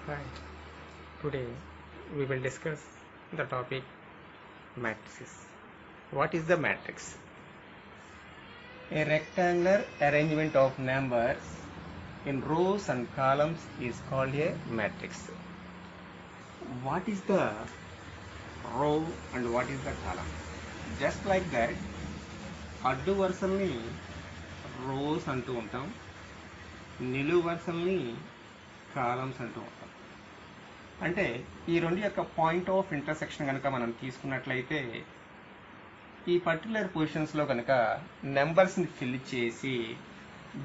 Hi, today we will discuss the topic matrices. What is the matrix? A rectangular arrangement of numbers in rows and columns is called a matrix. What is the row and what is the column? Just like that, అడ్డు వరుసల్ని rose అంటూ ఉంటాం, నిలువు వరుసల్ని columns అంటూ ఉంటాం. అంటే ఈ రెండు యొక్క పాయింట్ ఆఫ్ ఇంటర్సెక్షన్ కనుక మనం తీసుకున్నట్లయితే ఈ పర్టికులర్ పొజిషన్స్లో కనుక నెంబర్స్ని ఫిల్ చేసి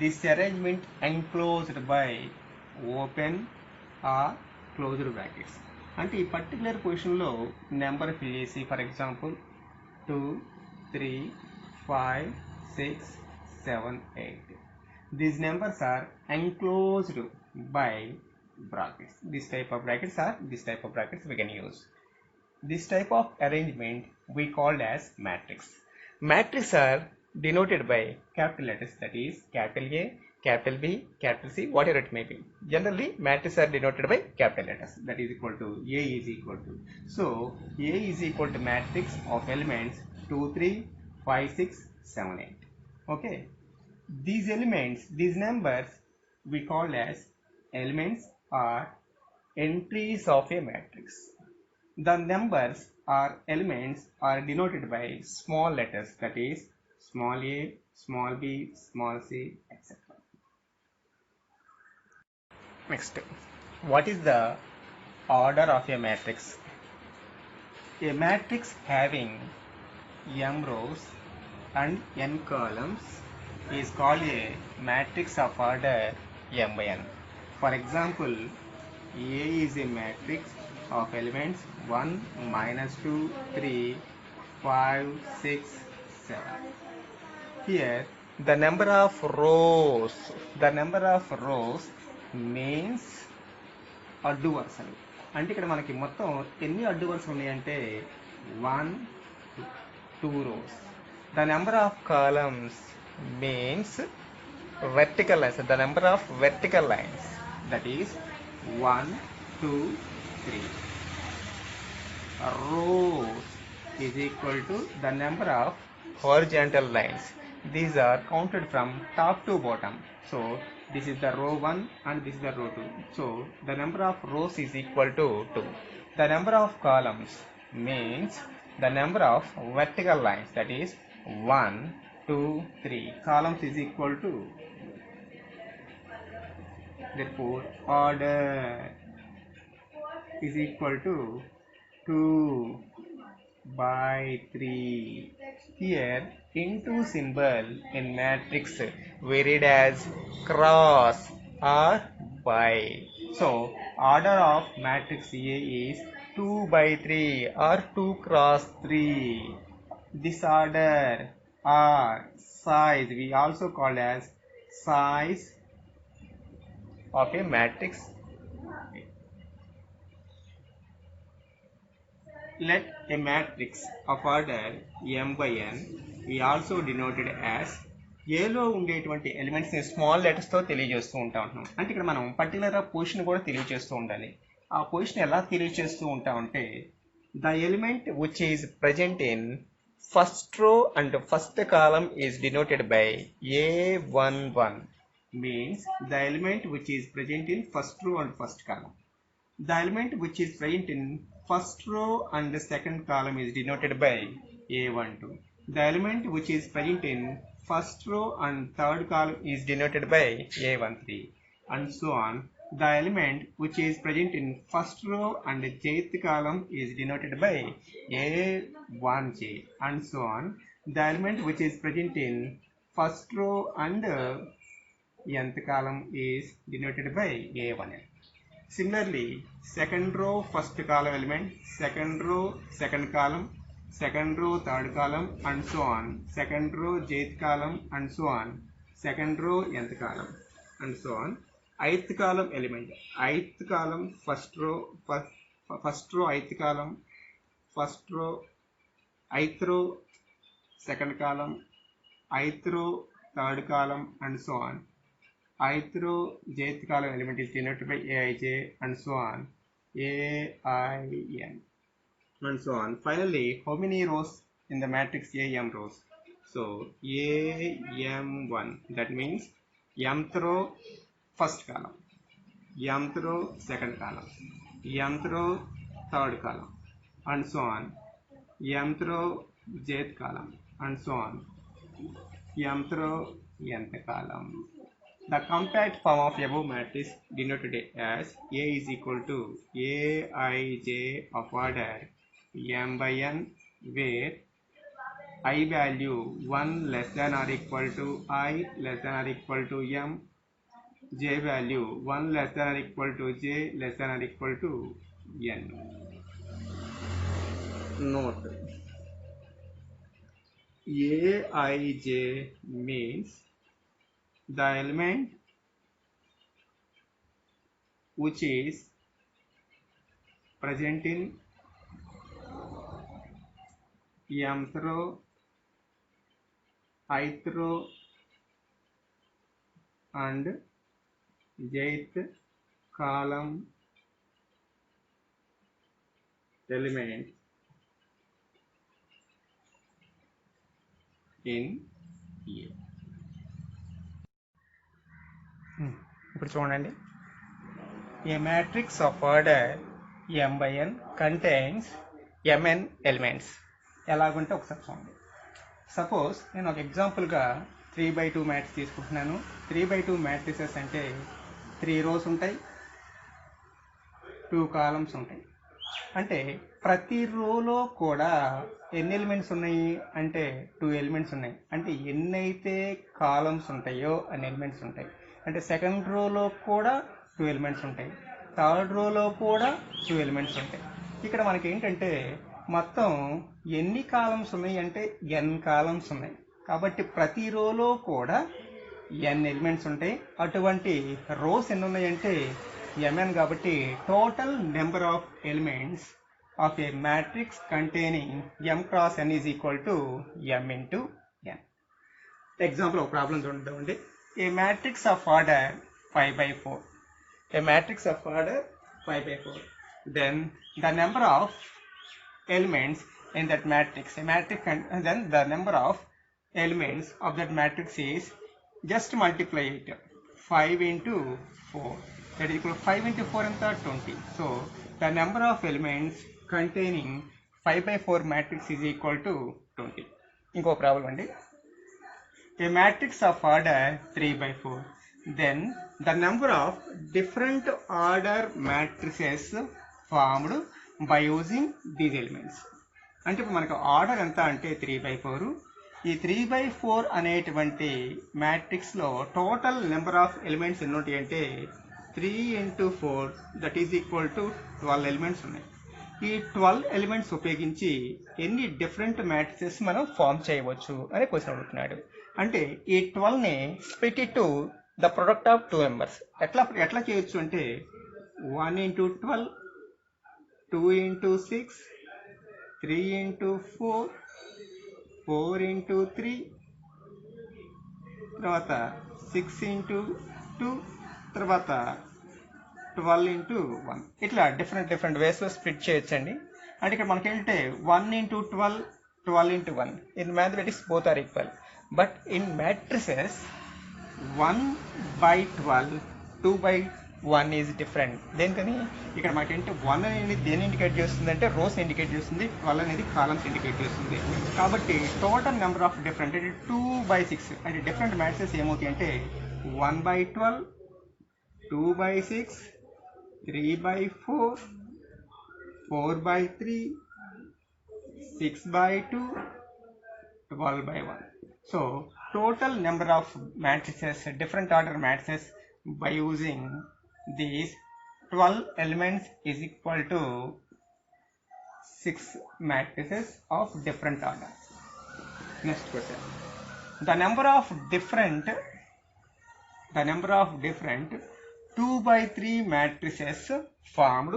this arrangement enclosed by open or closed brackets. అంటే ఈ పర్టికులర్ పొజిషన్లో నెంబర్ ఫిల్ చేసి for example 2, 3, 5, 6, 7, 8. These numbers are enclosed by brackets. This type of brackets we can use. This type of arrangement we called as matrix. Matrices are denoted by capital letters, that is capital A, capital B, capital C, whatever it may be. Generally, matrices are denoted by capital letters. That is equal to A is equal to. So A is equal to matrix of elements 2, 3, 5, 6, 7, 8. Okay. These elements, these numbers we call as elements or entries of a matrix. The numbers or elements are denoted by small letters, that is small a, small b, small c, etc. Next, what is the order of a matrix? A matrix having m rows and n columns is called a matrix of order m by n. For example, A is a matrix of elements 1, -2, 3, 5, 6, 7. Here the number of rows means అడ్డు వరుసలు. అంటే ఇక్కడ మనకి మొత్తం ఎన్ని అడ్డు వరుసలు ఉన్నాయంటే 1, 2 rows. The number of columns means vertical lines, the number of vertical lines, that is 1, 2, 3. Rows is equal to the number of horizontal lines. These are counted from top to bottom. So this is the row 1 and this is the row 2. So the number of rows is equal to 2. The number of columns means the number of vertical lines, that is 1, 2, 3. Columns is equal to, therefore order is equal to 2 by 3. Here into symbol in matrix we read as cross or by. So order of matrix A is 2 by 3 or 2 cross 3. This order or size we also call as size of a matrix. Let a matrix of order m by n we also denoted as ఏలో ఉండేటువంటి ఎలిమెంట్స్ని small లెటర్స్తో తెలియజేస్తూ ఉంటాం. అంటే ఇక్కడ మనం particular position కూడా తెలియజేస్తూ ఉండాలి. ఆ పొజిషన్ ఎలా తెలియజేస్తూ ఉంటామంటే the element which is present in first row and first column is denoted by A11 means the element which is present in first row and first column. The element which is present in first row and the second column is denoted by A12. The element which is present in first row and third column is denoted by A13, and so on. The element which is present in first row and the jth column is denoted by A1j, and so on. The element which is present in first row and nth column is denoted by A1n. Similarly, second row first column element, second row second column, second row third column, and so on. Second row jth column, and so on. Second row nth column, and so on. Ith column element, ith column first row ith column, first row ith row second column, ith row third column, and so on. ith row jth column element is denoted by aij and so on, ain and so on. Finally, how many rows in the matrix am rows? So am1, that means mth row first column, mth row second column, mth row third column, and so on, mth row jth column, and so on, mth row nth column. The compact form of above matrix denoted as A is equal to Aij of order m by n, where I value 1 less than or equal to I less than or equal to m, j value 1 less than or equal to j less than or equal to n. Note, Aij means the element which is present in mth row, ith row and jth column element in A. ఇప్పుడు చూడండి, a matrix of order m by n contains mn elements. ఎలాగుంటే ఒకసారి చూడండి. Suppose నేను ఒక ఎగ్జాంపుల్గా 3/2 matrix తీసుకుంటున్నాను. 3/2 matrices అంటే 3 rows ఉంటాయి, 2 columns ఉంటాయి. అంటే ప్రతి రోలో కూడా ఎన్ని ఎలిమెంట్స్ ఉన్నాయి అంటే 2 ఎలిమెంట్స్ ఉన్నాయి. అంటే ఎన్నైతే కాలమ్స్ ఉంటాయో అన్ని ఎలిమెంట్స్ ఉంటాయి. అంటే సెకండ్ రోలో కూడా 2 ఎలిమెంట్స్ ఉంటాయి, థర్డ్ రోలో కూడా 2 ఎలిమెంట్స్ ఉంటాయి. ఇక్కడ మనకి ఏంటంటే మొత్తం ఎన్ని కాలమ్స్ ఉన్నాయి అంటే n కాలమ్స్ ఉన్నాయి. కాబట్టి ప్రతి రోలో కూడా n ఎలిమెంట్స్ ఉంటాయి. అటువంటి రోస్ ఎన్ని ఉన్నాయంటే mn. కాబట్టి total number of elements of a matrix containing m cross n is equal to m into n. Example ఒక ప్రాబ్లం చూద్దామండి. A matrix of order 5/4, a matrix of order 5/4, then the number of elements in that matrix, then the number of elements of that matrix is, just multiply it, 5 into 4, that is equal to 5 into 4 and 20. So the number of elements containing 5/4 matrix is equal to 20. ఇంకో problem అండి. A matrix of order 3/4, then the number of different order matrices formed by using these elements. అంటే ఇప్పుడు మనకు order ఎంత అంటే 3/4. ఈ 3/4 అనేటువంటి మ్యాట్రిక్స్లో total number of elements ఎన్ని ఉంటాయి అంటే 3 into 4, that is equal to 12 elements ఉన్నాయి. ఈ 12 ఎలిమెంట్స్ ఉపయోగించి ఎన్ని డిఫరెంట్ మ్యాట్రిసెస్ మనం ఫామ్ చేయవచ్చు అనే క్వశ్చన్ అడుగుతున్నాడు. అంటే ఈ 12ని split it to the product of 2 members. ఎట్లా చేయొచ్చు అంటే 1 into 12, 2 into 6, 3 into 4, 4 into 3, తర్వాత 6 into 2, తర్వాత 12 into 1. ఇట్లా డిఫరెంట్ వేస్లో స్ప్లిట్ చేయొచ్చండి. అంటే ఇక్కడ మనకి ఏంటంటే 1 into 12, 12 into 1. In mathematics both are equal, but in matrices 1/12, 2/1 is different. దేనికని ఇక్కడ మనకేంటి 1 అనేది దేని ఇండికేట్ చేస్తుంది అంటే రోస్ ఇండికేట్ చేస్తుంది, 12 అనేది కాలమ్స్ ఇండికేట్ చేస్తుంది. కాబట్టి టోటల్ నెంబర్ ఆఫ్ డిఫరెంట్ అంటే 2/6 అంటే డిఫరెంట్ మ్యాట్రిసెస్ ఏమవుతాయి అంటే 1/12, 2/6, 3/4, 4/3, 6/2, 12/1. So total number of matrices, different order matrices by using these 12 elements is equal to 6 matrices of different order. Next question. The number of different 2/3 matrices formed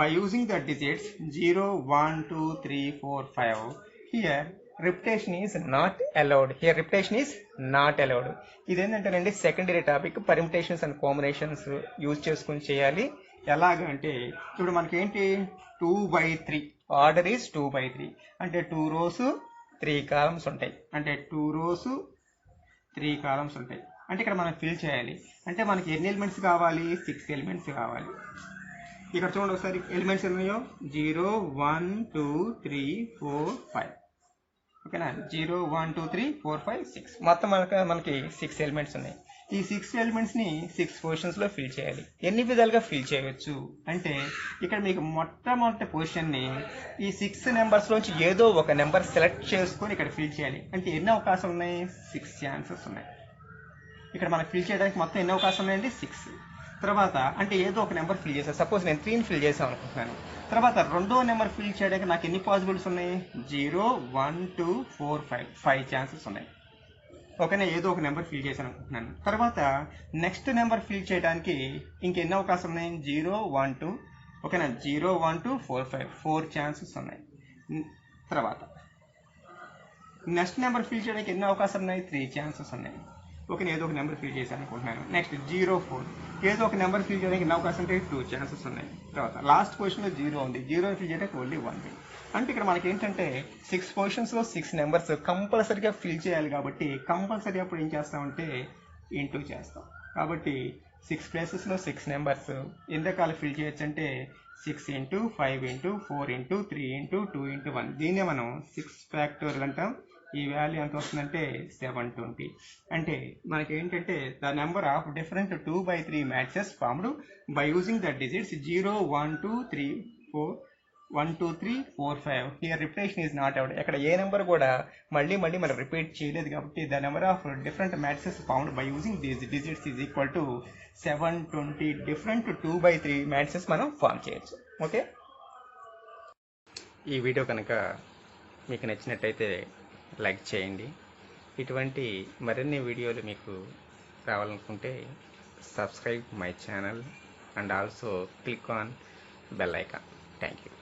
by using the digits 0, 1, 2, 3, 4, 5. Here repetition is not allowed. Here repetition is not allowed. ఇదేంటంటేనండి secondary topic. Permutations and combinations use చేసుకుని చేయాలి. ఎలాగంటే ఇప్పుడు మనకేంటి 2/3 order is 2/3 అంటే 2 rows 3 columns ఉంటాయి. అంటే 2 rows 3 columns ఉంటాయి. అంటే ఇక్కడ మనం ఫిల్ చేయాలి. అంటే మనకి ఎన్ని ఎలిమెంట్స్ కావాలి? 6 ఎలిమెంట్స్ కావాలి. ఇక్కడ చూడండి ఒకసారి ఎలిమెంట్స్ ఉన్నాయో 0 1 2 3 4 5. ఓకేనా? 0 1 2 3 4 5 6 మొత్తం మనకి 6 ఎలిమెంట్స్ ఉన్నాయి. ఈ 6 ఎలిమెంట్స్ని 6 పొజిషన్స్లో ఫిల్ చేయాలి. ఎన్ని విధాలుగా ఫిల్ చేయవచ్చు అంటే ఇక్కడ మీకు మొట్టమొదటి పొజిషన్ని ఈ 6 నెంబర్స్లోంచి ఏదో ఒక నెంబర్ సెలెక్ట్ చేసుకొని ఇక్కడ ఫిల్ చేయాలి. అంటే ఎన్ని అవకాశాలు ఉన్నాయి? 6 ఛాన్సెస్ ఉన్నాయి. ఇక్కడ మనకు ఫిల్ చేయడానికి మొత్తం ఎన్ని అవకాశాలు ఉన్నాయండి? 6. తర్వాత అంటే ఏదో ఒక నెంబర్ ఫిల్ చేశాను. సపోజ్ నేను 3ని ఫిల్ చేసాను అనుకుంటున్నాను. తర్వాత రెండో నెంబర్ ఫిల్ చేయడానికి నాకు ఎన్ని పాసిబిలిటీస్ ఉన్నాయి? 0 1 2 4 5 ఛాన్సెస్ ఉన్నాయి. ఓకేనా? ఏదో ఒక నెంబర్ ఫిల్ చేశాను అనుకుంటున్నాను. తర్వాత నెక్స్ట్ నెంబర్ ఫిల్ చేయడానికి ఇంకెన్ని అవకాశం ఉన్నాయి? 0 1 2. ఓకేనా? 0 1 2 4 4 ఛాన్సెస్ ఉన్నాయి. తర్వాత నెక్స్ట్ నెంబర్ ఫిల్ చేయడానికి ఎన్ని అవకాశాలు ఉన్నాయి? 3 ఛాన్సెస్ ఉన్నాయి. ఓకే, ఏదో ఒక నెంబర్ ఫిల్ చేశాను అనుకుంటున్నాను. నెక్స్ట్ 0 4 ఏదో ఒక నెంబర్ ఫిల్ చేయడానికి ఎన్ని అవకాశం ఉంటాయి? 2 ఛాన్సెస్ ఉన్నాయి. తర్వాత లాస్ట్ పొజిషన్లో 0 ఉంది. 0 ఫిల్ చేయడానికి ఓన్లీ 1. అంటే ఇక్కడ మనకి ఏంటంటే 6 పొజిషన్స్లో 6 నెంబర్స్ కంపల్సరీగా ఫిల్ చేయాలి. కాబట్టి కంపల్సరీ అప్పుడు ఏం చేస్తామంటే ఇంటూ చేస్తాం. కాబట్టి 6 ప్లేసెస్లో 6 నెంబర్స్ ఎన్ని రకాలు ఫిల్ చేయొచ్చు అంటే 6 into 5 into 4 into 3 into 2 into 1. దీన్నే మనం 6 ఫ్యాక్టోరియల్ అంటాం. ఈ వాల్యూ ఎంత వస్తుందంటే 720. అంటే మనకి ఏంటంటే the number of different 2/3 matrices formed by using the digits 0 1 2 3 4 1 2 3 4 5. Here repetition is not allowed. ఇక్కడ ఏ నెంబర్ కూడా మళ్ళీ మనం రిపీట్ చేయలేదు. కాబట్టి the number of different matrices formed by using these digits is equal to 720 different 2/3 matrices మనం form చేయొచ్చు. Okay, ఈ video కనుక మీకు నచ్చినట్టయితే లైక్ చేయండి. ఇటువంటి మరిన్ని వీడియోలు మీకు రావాలనుకుంటే subscribe my channel and also click on bell icon. Thank you.